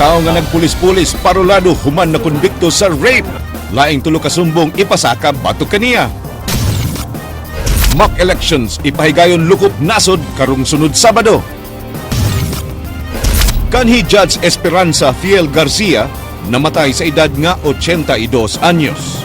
Tao nga nagpulis-pulis parolado human na konbikto sa rape. Laing tulo ka sumbong ipasaka batok kaniya. Mock elections ipahigayon lukop nasod karong sunod Sabado. Kanhi Judge Esperanza Fiel Garcia namatay sa edad nga 82 anyos.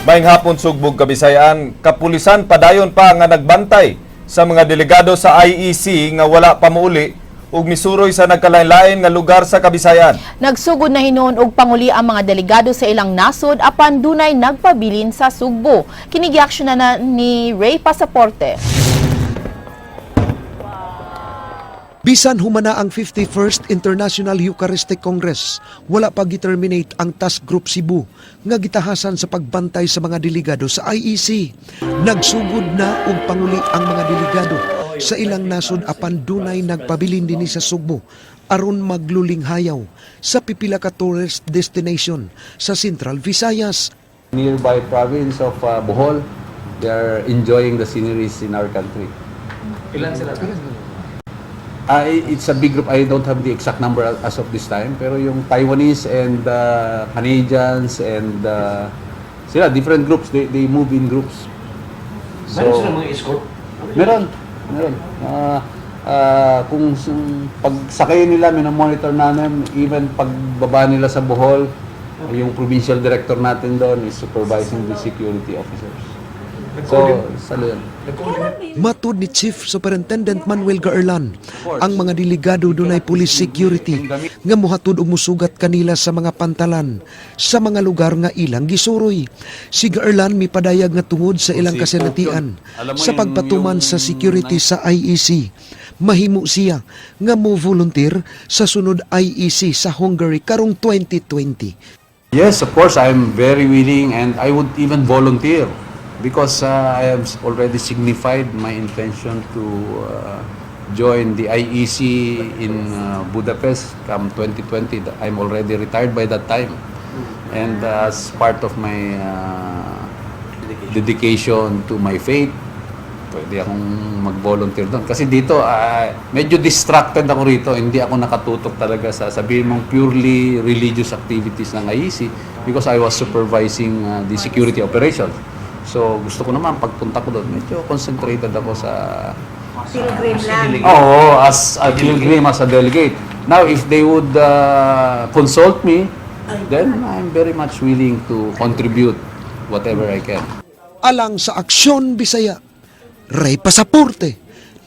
Maayong hapon sugbog Kabisayan, kapulisan padayon pa nga nagbantay sa mga delegado sa IEC nga wala pa muuli ug misuroy sa nagkalain-lain nga lugar sa Kabisayan. Nagsugod na hinuon og panguli ang mga delegado sa ilang nasod apan dunay nagpabilin sa Sugbo. Kinigiaksyon na ni Ray Pasaporte. Bisan humana ang 51st International Eucharistic Congress, wala pa giterminate ang Task Group Cebu nga gitahasan sa pagbantay sa mga delegado sa IEC. Nagsugod na og panguli ang mga delegado sa ilang nasod apan dunay nagpabilin dinhi sa Sugbo aron magluling hayaw sa pipila ka tourist destination sa Central Visayas. Nearby province of Bohol, they are enjoying the sceneries in our country. Ilan sila? It's a big group. I don't have the exact number as of this time. Pero yung Taiwanese and Canadians and sila, different groups, they move in groups. Meron sila mga escort? Meron. Kung pagsakay nila, minomonitor namin, even pagbaba nila sa Bohol, yung provincial director natin doon is supervising the security officers. So, salo yun. Matud ni Chief Superintendent Manuel Gaerlan, ang mga delegado dunay police security nga mohatod og musugat kanila sa mga pantalan sa mga lugar nga ilang gisuroy. Si Gaerlan mipadayag nga tungod sa ilang kasinatian sa pagpatuman sa security sa IEC. Mahimo siya nga mo volunteer sa sunod IEC sa Hungary karong 2020. Yes, of course, I'm very willing and I would even volunteer. Because I have already signified my intention to join the IEC in Budapest come 2020. I'm already retired by that time. And as part of my dedication to my faith, pwede akong mag-volunteer doon. Kasi dito, medyo distracted ako rito. Hindi ako nakatutok talaga sa sabihin mong purely religious activities ng IEC because I was supervising the security operations. So, gusto ko naman, pagpunta ko doon, medyo concentrated ako sa... Pilgrim lang. Oo, as a pilgrim, as a delegate. Now, if they would consult me, then I'm very much willing to contribute whatever I can. Alang sa Aksyon Bisaya, Ray Pasaporte,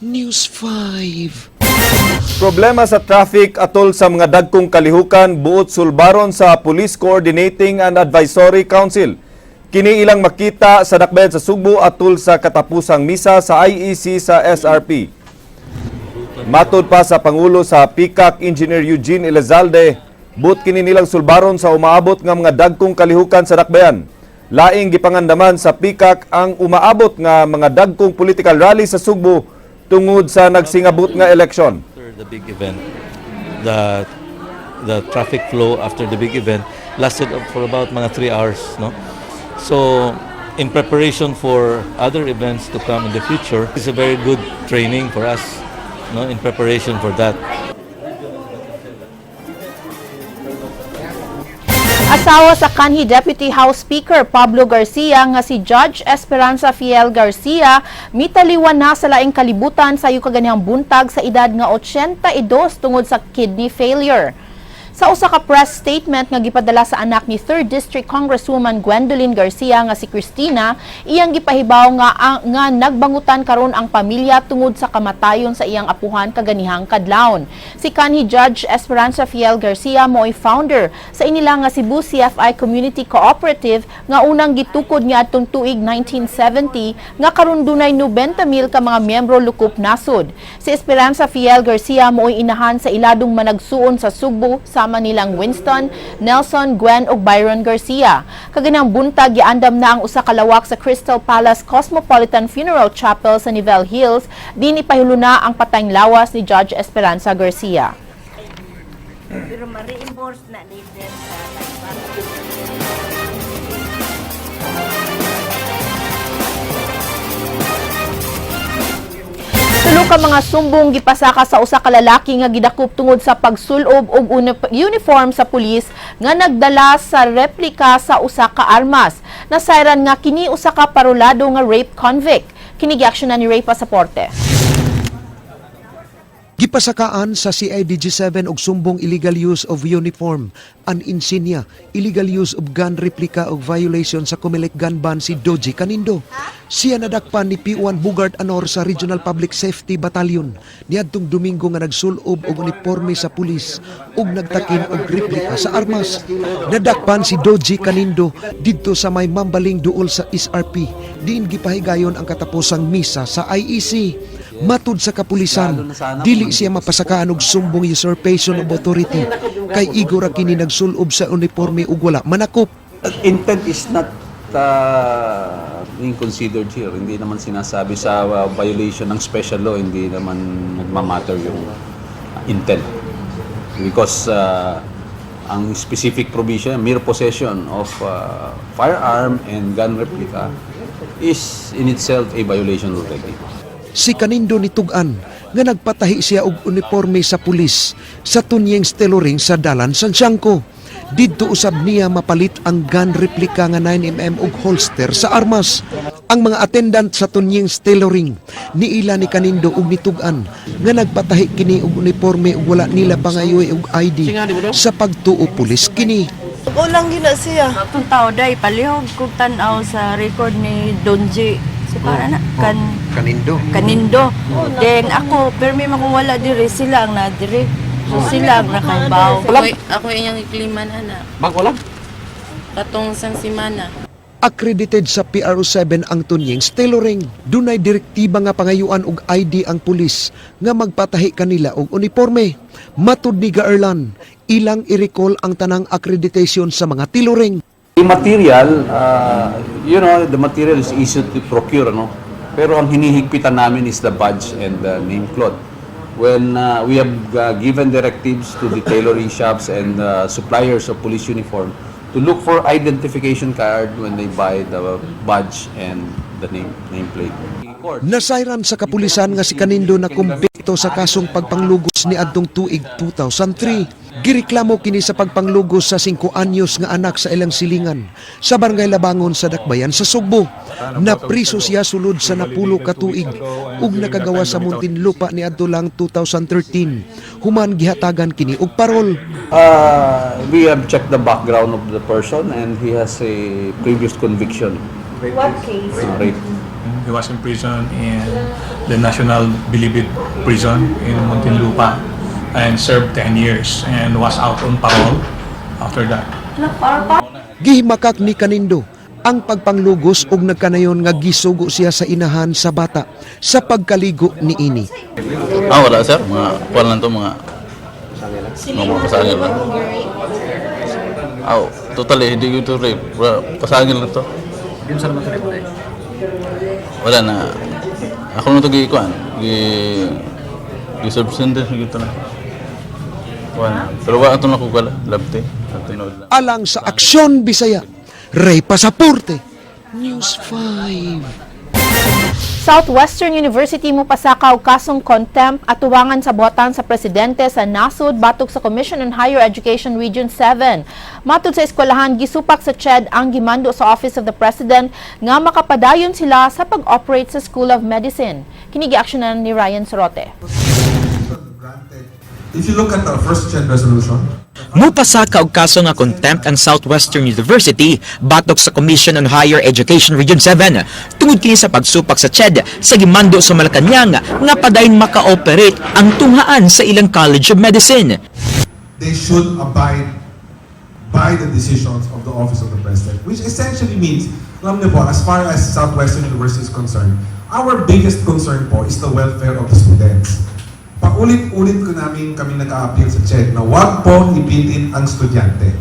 News 5. Problema sa traffic atol sa mga dagkong kalihukan buot sulbaron sa Police Coordinating and Advisory Council. Kini ilang makita sa dakbayan sa Sugbo atol sa katapusang misa sa IEC sa SRP. Matod pa sa Pangulo sa PICAC Engineer Eugene Elizalde, but kini nilang sulbaron sa umaabot nga mga dagkong kalihukan sa dakbayan. Laing gipangandaman sa PICAC ang umaabot nga mga dagkong political rally sa Sugbo tungod sa nagsingabot nga eleksyon. After the big event, the traffic flow after the big event lasted for about mga 3 hours, no? So, in preparation for other events to come in the future, it's a very good training for us, no, in preparation for that. Asawa sa kanhi Deputy House Speaker Pablo Garcia nga si Judge Esperanza Fiel Garcia mitaliwan na sa laing kalibutan sa kaganihang buntag sa edad nga 82 tungod sa kidney failure. Sa usa ka press statement nga gipadala sa anak ni 3rd District Congresswoman Gwendolyn Garcia nga si Cristina, iyang gipahibaw nga nagbangutan karon ang pamilya tungod sa kamatayon sa iyang apuhan kaganihang kadlawon. Si kanhi Judge Esperanza Fiel Garcia mo'y founder sa inila nga Cebu CFI Community Cooperative nga unang gitukod niya atong tuig 1970 nga karon dunay 90,000 ka mga miyembro lukup nasod. Si Esperanza Fiel Garcia mo'y inahan sa iladong managsuon sa Sugbo sama nilang Winston, Nelson, Gwen ug Byron Garcia. Kaganang buntag giandam na ang usa ka lawak sa Crystal Palace Cosmopolitan Funeral Chapel sa Nivelle Hills, din ipahiluna ang patayng lawas ni Judge Esperanza Garcia. Pero ma-reimburse na later sa Tulo ka mga sumbong gipasaka sa usa ka lalaki nga gidakop tungod sa pagsulob og uniform sa pulis nga nagdala sa replika sa usa ka armas. Nasayran nga kini usa ka parolado nga rape convict. Kini giaksyonan ni Ray Pasaporte. Gipasakaan sa CIDG-7 og sumbong illegal use of uniform, an insignia, illegal use of gun replica og violation sa Comelec gun ban si Doji Canindo. Siya nadakpan ni P1 Bugart Anor sa Regional Public Safety Battalion niadtong Domingo nga nagsulob og uniforme sa pulis ug nagtakin og replika sa armas. Nadakpan si Doji Canindo didto sa may mambaling duol sa SRP diin gipahigayon ang katapusang misa sa IEC. Matud sa kapulisan, dili siya mapasakaan og sumbong usurpation of authority kay igor kini nagsulob sa uniforme ug wala manakop. Intent is not being considered here. Hindi naman sinasabi sa violation ng special law, hindi naman nagmamatter yung intent. Because ang specific provision, mere possession of firearm and gun replica is in itself a violation already. Si Canindo nitugan nga nagpatahi siya og uniforme sa pulis sa Tunyeng's Tailoring sa Dalan, Santiago. Didto usab niya mapalit ang gun replica nga 9mm og holster sa armas. Ang mga attendant sa Tunyeng's Tailoring niila ni Canindo og nitugan nga nagpatahi kini og uniforme ug wala nila pangayoy og ID sa pagtuo pulis kini. Ulang gina siya. Itong tao day, palihog kong tanaw sa record ni Donji. So para na, Canindo. Then ako, pero may makuwala diri, sila ang nadiri. So sila ang nakaibaw. Ako inyong ikliman, anak. Mag-ulam? Katong sang simana. Accredited sa PRO7 ang Tunyeng's Tailoring. Dunay direktiba nga pangayuan og ID ang pulis nga magpatahi kanila og uniforme. Matud ni Gaerlan, ilang i-recall ang tanang accreditation sa mga tailoring. The material, the material is easy to procure, no? Pero ang hinihigpitan namin is the badge and the name cloth. When we have given directives to the tailoring shops and suppliers of police uniform to look for identification card when they buy the badge and the nameplate. Nasayran sa kapulisan nga si Canindo na kumbikto sa kasong pagpanglugos ni adtong tuig 2003. Gireklamo kini sa pagpanglugos sa 5 anyos nga anak sa ilang silingan sa Barangay Labangon sa Dakbayan sa Sugbo. Napriso siya sulod sa 10 ka tuig ug nakagawa sa Muntinlupa ni adto lang 2013. Human gihatagan kini og parol. We have checked the background of the person and he has a previous conviction. What case? Rape. He was in prison in the National Bilibid Prison in Muntinlupa and served 10 years and was out on parole after that. Gihimakak ni Canindo ang pagpanglugos ug nagkanayon nga gisugo siya sa inahan sa bata sa pagkaligo ni ini. Wala sir, mga kuwan lang to, mga pasangil lang. Totally, hindi ko ito rape. Pasangil lang to. Yung sa naman rin. Wala na. Ako na ito gikuan. Gi-subsender gitu na. Pero wala ito na kukala. Labte. Alang sa Aksyon Bisaya, Ray Pasaporte, News 5. Southwestern University mo pasaka og kasong contempt at tuwangan sa botan sa presidente sa nasud batok sa Commission on Higher Education Region 7. Matud sa eskwelahan, gisupak sa CHED ang gimando sa Office of the President nga makapadayon sila sa pag-operate sa School of Medicine. Kini giaksyonan ni Ryan Sorote. If you look at the first CHED resolution, mupasaka og kaso nga contempt ang Southwestern University batok sa Commission on Higher Education Region 7 tungod kini sa pagsupak sa CHED sa gimando sa Malacañang nga padayon maka-operate ang tunghaan sa ilang College of Medicine. they should abide by the decisions of the Office of the President, which essentially means, alam niyo po, as far as Southwestern University is concerned, our biggest concern po is the welfare of the students. Paulit-ulit ko namin kami nag-a-appeal sa CHED na huwag po ipitin ang estudyante.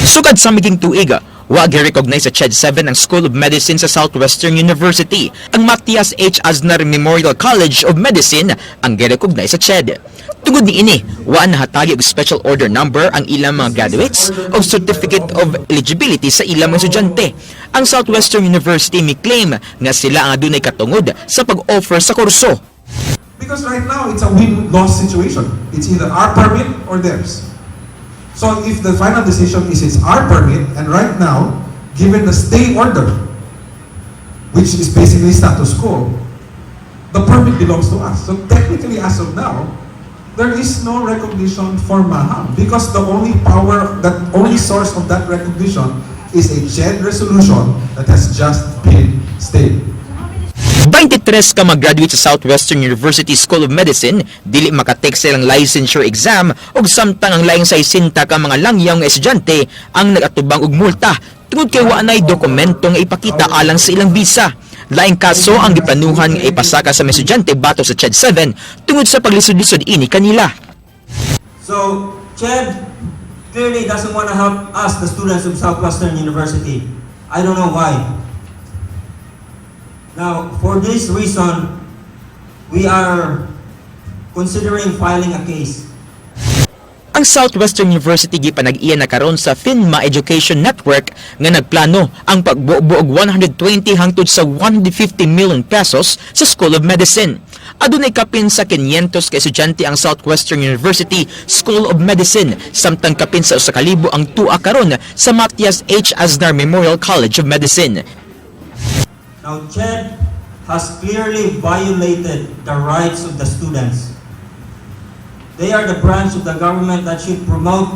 Sugad sa miging tuig, wa gi-recognize sa CHED 7 ang School of Medicine sa Southwestern University. Ang Matias H. Aznar Memorial College of Medicine ang gi-recognize sa CHED. Tungod ni ini, waan nahatagi og special order number ang ilang mga graduates o Certificate of Eligibility sa ilang mga estudyante. Ang Southwestern University may claim nga sila ang adunay katungod sa pag-offer sa kurso. Because right now, it's a win-loss situation. It's either our permit or theirs. So if the final decision is it's our permit, and right now, given the stay order, which is basically status quo, the permit belongs to us. So technically, as of now, there is no recognition for Maham because the only source of that recognition is a CHED resolution that has just been stayed. 23 ka mag-graduate sa Southwestern University School of Medicine, dili makatake silang licensure exam ug samtang ang laing 60 ka mga langyang nga estudyante ang nagatubang og multa tungod kay wa nay dokumento nga ipakita alang sa ilang visa. Laing kaso ang giplanuhan nga ipasaka sa mga estudyante batok sa CHED 7 tungod sa paglisod-lisod ini kanila. So, CHED clearly doesn't want to help us, the students of Southwestern University. I don't know why. Now, for this reason, we are considering filing a case. Ang Southwestern University gipanag-iya na karon sa FINMA Education Network nga nagplano ang pagbuo-buo og 120 hangtod sa 150 million pesos sa School of Medicine. Adunay kapin sa 500 ka estudyante ang Southwestern University School of Medicine, samtang kapin sa 1,000 ang tua karon sa Matias H. Aznar Memorial College of Medicine. Now, CHED has clearly violated the rights of the students. They are the branch of the government that should promote,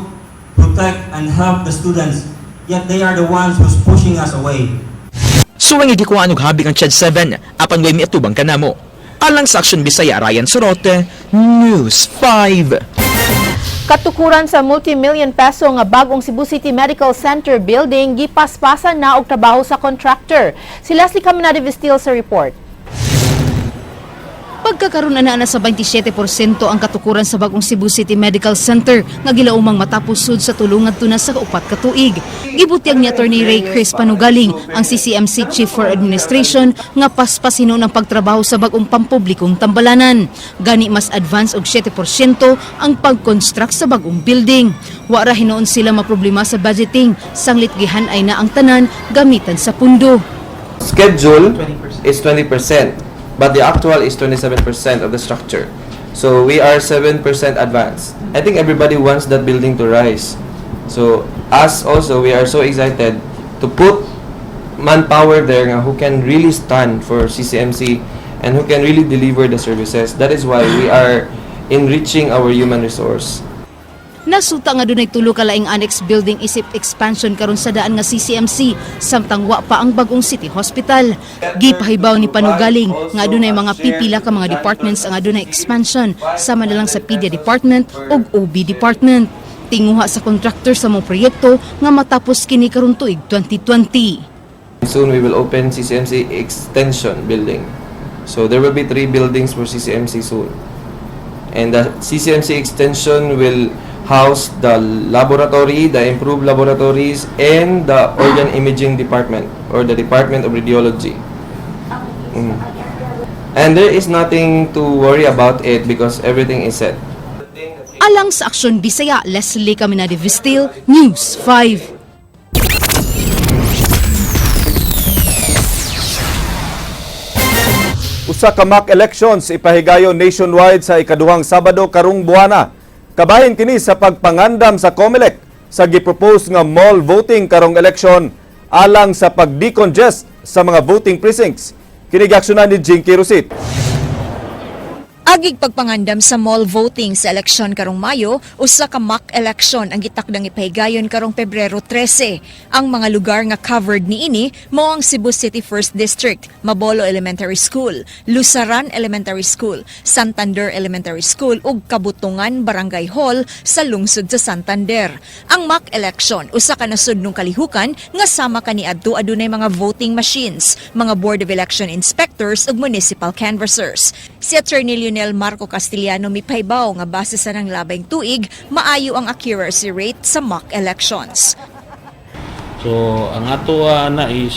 protect, and help the students. Yet they are the ones who's pushing us away. Suwang igikuan og habig ang CHED 7, apan way miatubang kanamo. Alang sa Action Bisaya, Ryan Sorote, News 5. Katukuran sa multi-million peso nga bagong Cebu City Medical Center building gipaspasan na og trabaho sa contractor. Si Leslie Caminade Vistil sa report. Pagkakaroon na sa 27% ang katukuran sa bagong Cebu City Medical Center nga gilaumang matapos sud sa tulungan tuna sa 4 ka tuig. Gibutyag ni Attorney Ray Chris Panugaling, ang CCMC Chief for Administration, nga paspasino ng pagtrabaho sa bagong pampublikong tambalanan. Gani mas advance og 7% ang pag-construct sa bagong building. Wa ra hinoon sila maproblema sa budgeting, sanglit gihan-ay na ang tanan gamitan sa pundo. Schedule is 20%. But the actual is 27% of the structure. So we are 7% advanced. I think everybody wants that building to rise. So us also, we are so excited to put manpower there who can really stand for CCMC and who can really deliver the services. That is why we are enriching our human resource. Nasuta nga dunay tulo ka laing annex building isip expansion karon sa daan nga CCMC, samtang wa pa ang bagong City Hospital. Gipahibaw ni Panugaling nga dunay mga pipila ka mga departments ang adunay expansion, sama na lang sa Pedia Department ug OB Department. Tinguha sa contractor sa mga proyekto nga matapos kini karon tuig 2020. Soon we will open CCMC Extension building. So there will be 3 buildings for CCMC soon. And the CCMC Extension will house the laboratory, the improved laboratories, and the organ imaging department or the Department of Radiology. And there is nothing to worry about it because everything is set. Alang sa Action Bisaya, Leslie Caminade Vistil, News 5. Usa ka mock elections ipahigayon nationwide sa ikaduhang Sabado karong buwana. Kabahin kini sa pagpangandam sa COMELEC sa gipropose nga mall voting karong eleksyon alang sa pag-decongest sa mga voting precincts. Kini giaksyonan ni Jinky Rusit. Agig pagpangandam sa mall voting sa eleksyon karong Mayo, usa ka mock election ang gitakdang ipahigayon karong Pebrero 13. Ang mga lugar nga covered niini mao ang Cebu City 1st District, Mabolo Elementary School, Lusaran Elementary School, Santander Elementary School ug Kabutungan Barangay Hall sa lungsod sa Santander. Ang mock election usa ka nasudnong kalihukan nga sama kaniadto adunay mga voting machines, mga Board of Election Inspectors ug municipal canvassers. Si Attorney Lionel Marco Castellano mipaybaw nga base sa nang labing tuig, maayo ang accuracy rate sa mock elections. So, ang ato na is,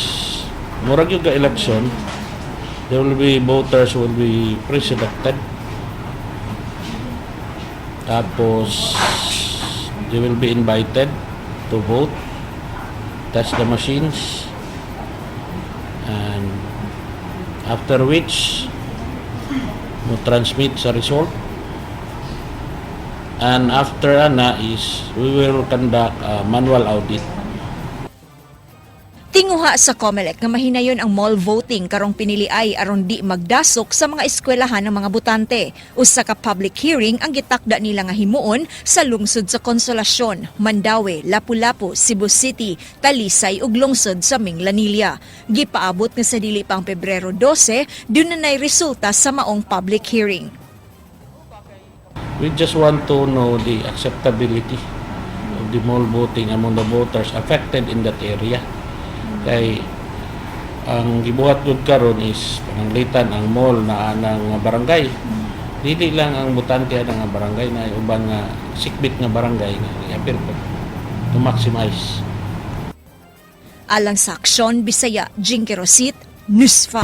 murag yung election, there will be voters who will be pre-selected. Tapos, they will be invited to vote, touch the machines, and after which, transmit sa result. And after is we will conduct a manual audit. Tinguha sa COMELEC nga mahinayon ang mall voting karong piniliay aron di magdasok sa mga eskwelahan ng mga butante. Usa ka public hearing ang gitakda nila nga himuon sa lungsod sa Consolacion, Mandaue, Lapu-Lapu, Cebu City, Talisay ug lungsod sa Minglanilla. Gipaabot nga sa dili pang Pebrero 12, dun na nay resulta sa maong public hearing. We just want to know the acceptability of the mall voting among the voters affected in that area. Kay ang gibuhat gud karon is pananglitan ang mall na anang barangay. Dili lang ang butante nga barangay na uban nga sikbit nga barangay nga apil to maximize. Alang sa Aksyon, Bisaya, Jinky Rosit, News 5.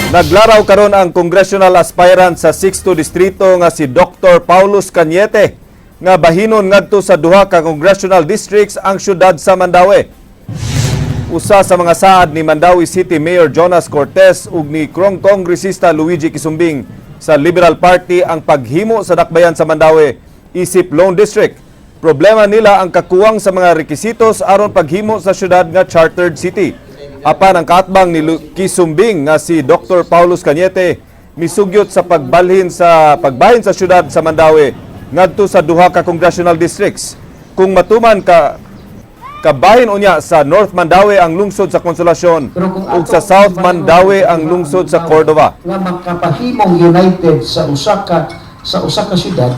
Naglaraw karon ang congressional aspirant sa 6th distrito nga si Dr. Paulus Cañete nga bahinon ngadto sa duha ka congressional districts ang syudad sa Mandaue. Usa sa mga saad ni Mandaue City Mayor Jonas Cortez ug ni Kongresista Luigi Quisumbing sa Liberal Party ang paghimo sa dakbayan sa Mandaue isip Lone District. Problema nila ang kakuwang sa mga rekisitos aron paghimo sa syudad nga chartered city. Apan ang kaatbang ni Quisumbing nga si Dr. Paulus Cañete misugyot sa pagbahin sa syudad sa Mandaue ngadto sa duha ka congressional districts. Kung matuman kabahin unya sa North Mandaue ang lungsod sa Consolacion ug sa South Mandaue ang lungsod sa Cordova. Nga magkapahimong united sa usa ka syudad,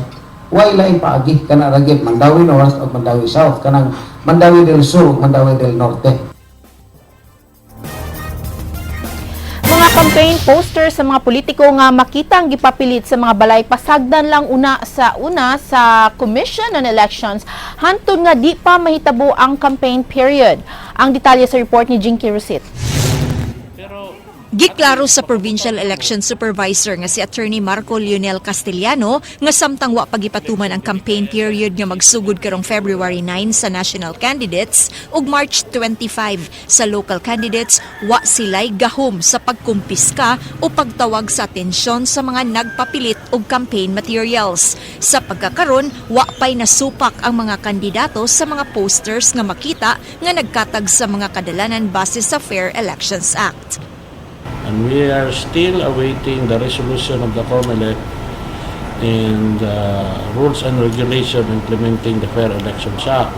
way lain paagi kana ragit Mandaue North ug Mandaue South, kanang Mandaue del Sur ug Mandaue del Norte. Mga campaign posters sa mga politiko nga makita ang gipapilit sa mga balay pasagdan lang una sa Commission on Elections hantod nga di pa mahitabo ang campaign period. Ang detalye sa report ni Jinky Rosit. Giklaro sa Provincial Election Supervisor nga si Attorney Marco Leonel Castellano nga samtang wa pagipatuman ang campaign period nga magsugod karong February 9 sa national candidates ug March 25 sa local candidates, wa sila'y gahom sa pagkumpiska o pagtawag sa atensyon sa mga nagpapilit og campaign materials. Sa pagkakaron, wa pay nasupak ang mga kandidato sa mga posters nga makita nga nagkatag sa mga kadalanan base sa Fair Elections Act. And we are still awaiting the resolution of the COMELEC and rules and regulation implementing the Fair Elections Act.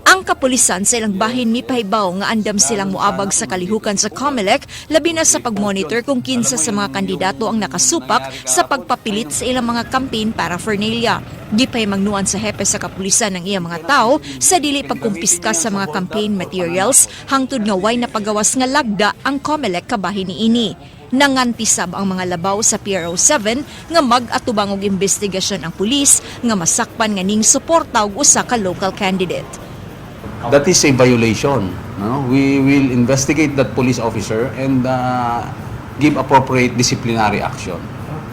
Ang kapulisan sa ilang bahin mipahibaw nga andam silang moabag sa kalihukan sa COMELEC labi na sa pagmonitor kung kinsa sa mga kandidato ang nakasupak sa pagpapilit sa ilang mga campaign paraphernalia. Di pa'y magnuan sa hepe sa kapulisan ng iyang mga tao sa dili pagkumpiska sa mga campaign materials hangtod nga way napagawas nga lagda ang COMELEC kabahin niini. Nangantisab ang mga labaw sa PRO7 nga mag-atubang og investigasyon ang pulis nga masakpan nga ning suporta og usa ka local candidate. That is a violation. No? We will investigate that police officer and give appropriate disciplinary action.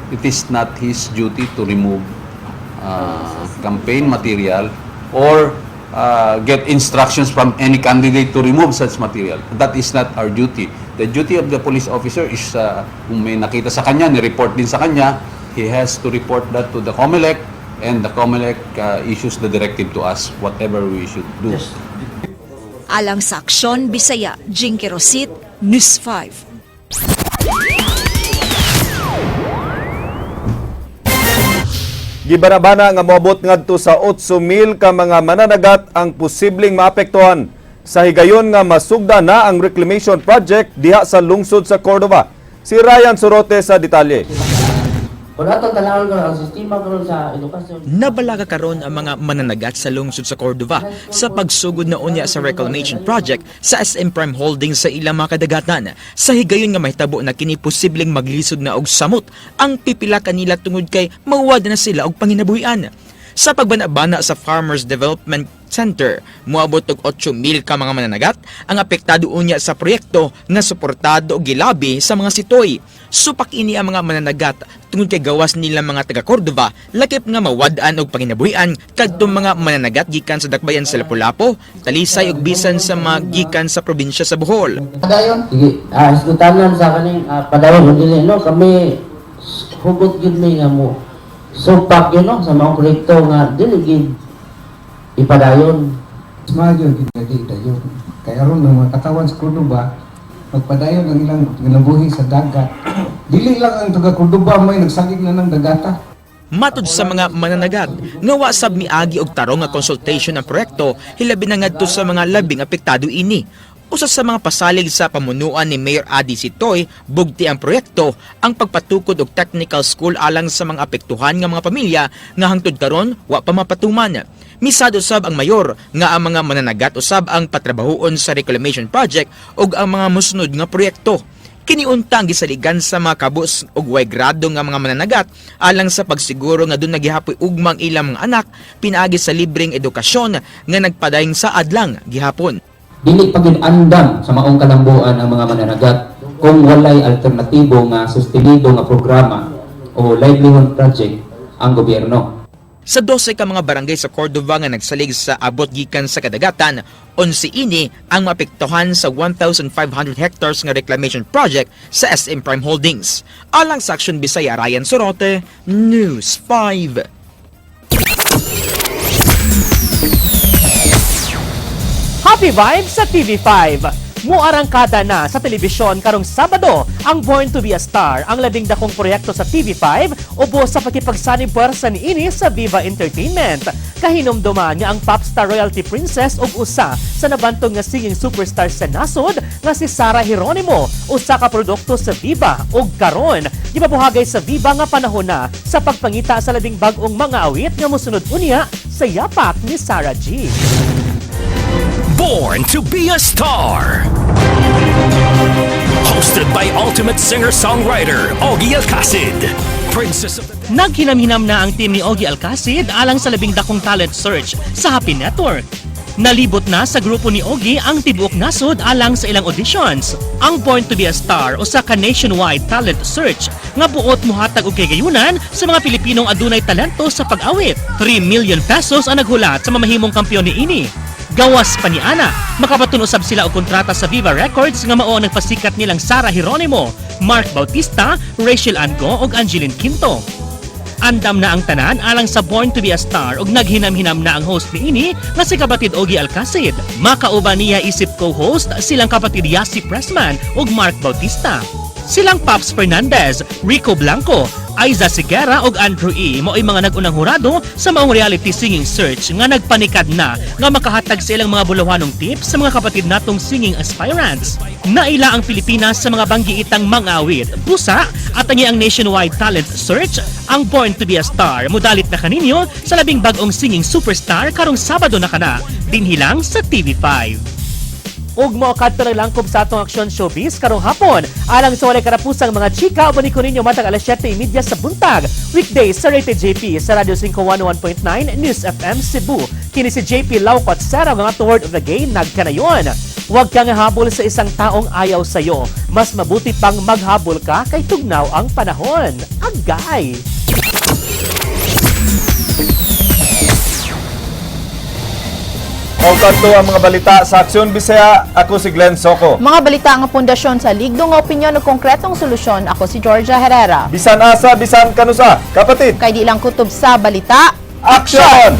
It is not his duty to remove campaign material or get instructions from any candidate to remove such material. That is not our duty. The duty of the police officer is kung may nakita sa kanya, ni-report din sa kanya, he has to report that to the COMELEC and the COMELEC issues the directive to us, whatever we should do. Alang sa Aksyon, Bisaya, Jinky Rosit, News 5. Gibanabana nga moabot ngadto sa 8,000 ka mga mananagat ang posibleng maapektuhan sa higayon nga masugda na ang reclamation project diha sa lungsod sa Cordova. Si Ryan Sorote sa detalye. Nabalaga karon ang mga mananagat sa lungsod sa Cordova sa pagsugod na unya sa reclamation project sa SM Prime Holdings sa ilang mga kadagatan. Sa higayon nga mahitabo na kini posibleng maglisod na og samot ang pipila kanila tungod kay mawad na sila og panginabuhian. Sa pagbanabana sa Farmers Development Center, muabot og 8,000 ka mga mananagat ang apektado unya sa proyekto nga suportado og gilabi sa mga sitoy. Supak ini ang mga mananagat tungod kay gawas nila mga taga Cordova lakip nga mawad-an og panginabuhian kadtong mga mananagat gikan sa dakbayan sa Lapu-Lapu, Talisay ug bisan sa mga gikan sa probinsya sa Bohol. Padayon, sige, isgutanan sa kaning padayon, dili no, kami hugot yun may nga mo. Supak yun no, sa mga proyekto nga, dili gid ipadayon. Smayo gid dayon. Kaya ron ng mga katawan sa Cordova, magpadayon ang ilang ginabuhi sa dagat. Dili lang ang taga Cordova may nagsagig na ng dagata. Matud sa mga mananagat, nga wa sab miagi og tarong nga consultation ng proyekto, hilabi na ngadto sa mga labing apektado ini. Usa sa mga pasalig sa pamunuan ni Mayor Adi Sitoy, bugti ang proyekto ang pagpatukod og technical school alang sa mga apektuhan nga mga pamilya nga hangtod karon wa pa mapatuman. Misad usab ang mayor nga ang mga mananagat usab ang patrabahoon sa reclamation project ug ang mga mosunod nga proyekto. Kiniunta ang gisaligan sa mga kabus ug way grado nga mga mananagat alang sa pagsiguro nga doon nagihapoy ugmang ilang mga anak pinaagi sa libreng edukasyon nga nagpadayong sa adlang gihapon. Dili pagid andam sa maong kalambuan ang mga mananagat kung walay alternatibo nga sustenido nga programa o livelihood project ang gobyerno. Sa 12 ka mga barangay sa Cordova nga nagsalig sa abot gikan sa kadagatan, 11 ini ang maapektuhan sa 1,500 hectares nga reclamation project sa SM Prime Holdings. Alang sa Action Bisaya, Ryan Sorote, News 5. Happy Vibes sa TV5. Muarangkada na sa telebisyon karong Sabado ang Born to be a Star, ang labing dakong proyekto sa TV5 ubos sa pakipagsanib puwersa ni ini sa Viva Entertainment. Kahinomduman niya ang popstar royalty princess ug usa sa nabantog nga singing superstar sa nasod nga si Sarah Geronimo, usa ka produkto sa Viva ug karon gipabuhagay sa Viva nga panahon na sa pagpangita sa labing bag-ong mga awit nga mosunod unya sa yapak ni Sarah G. Born to be a Star. Hosted by ultimate singer-songwriter Ogie Alcacid. Princess of the... Naghinam-hinam na ang team ni Ogie Alcacid alang sa labing dakong talent search sa Happy Network. Nalibot na sa grupo ni Ogie ang tibuok nasod alang sa ilang auditions. Ang Born to be a Star o sa nationwide talent search nga buot muhatag og kagayunan sa mga Pilipinong adunay talento sa pag-awit. 3 million pesos ang naghulat sa mamahimong kampiyon ni ini. Gawas pa ni Ana, makapatun-usab sila og kontrata sa Viva Records nga mao ang nagpasikat nilang Sarah Geronimo, Mark Bautista, Rachel Ango ug Angeline Quinto. Andam na ang tanan alang sa Born to be a Star ug naghinam-hinam na ang host ni ini nga si kapatid Ogie Alcacid. Makauban niya isip co-host silang kapatid Yasi Pressman ug Mark Bautista. Silang Pops Fernandez, Rico Blanco, Aiza Sigera ug Andrew E. Mao'y mga nag-unang hurado sa maong reality singing search nga nagpanikad na nga makahatag sa ilang mga bulawanong tips sa mga kapatid natong singing aspirants. Naila ang Pilipinas sa mga banggiitang mga awit, busa at ang nationwide talent search, ang Born to be a Star. Mudalit na kaninyo sa labing bagong singing superstar karong Sabado na kana, dinhilang sa TV5. Ug mo kadto na langkob sa atong aksyon showbiz karong hapon. Alang sa walay karapusang mga chika, ubani ko ninyo matag alas 7:30 sa buntag. Weekdays sa Rated JP sa Radio 511.9 News FM Cebu. Kini si JP Laucot Sara mga word of the game nagkanayon. Huwag kang habol sa isang taong ayaw sa'yo. Mas mabuti pang maghabol ka kay tugnaw ang panahon. Agay! O kanto ang mga balita sa Aksyon Bisaya, ako si Glenn Soco. Mga balita nga pundasyon sa ligdong opinyon o konkretong solusyon, ako si Georgia Herrera. Bisan asa, bisan kanusa, kapatid. Kay di lang kutob sa balita, Aksyon!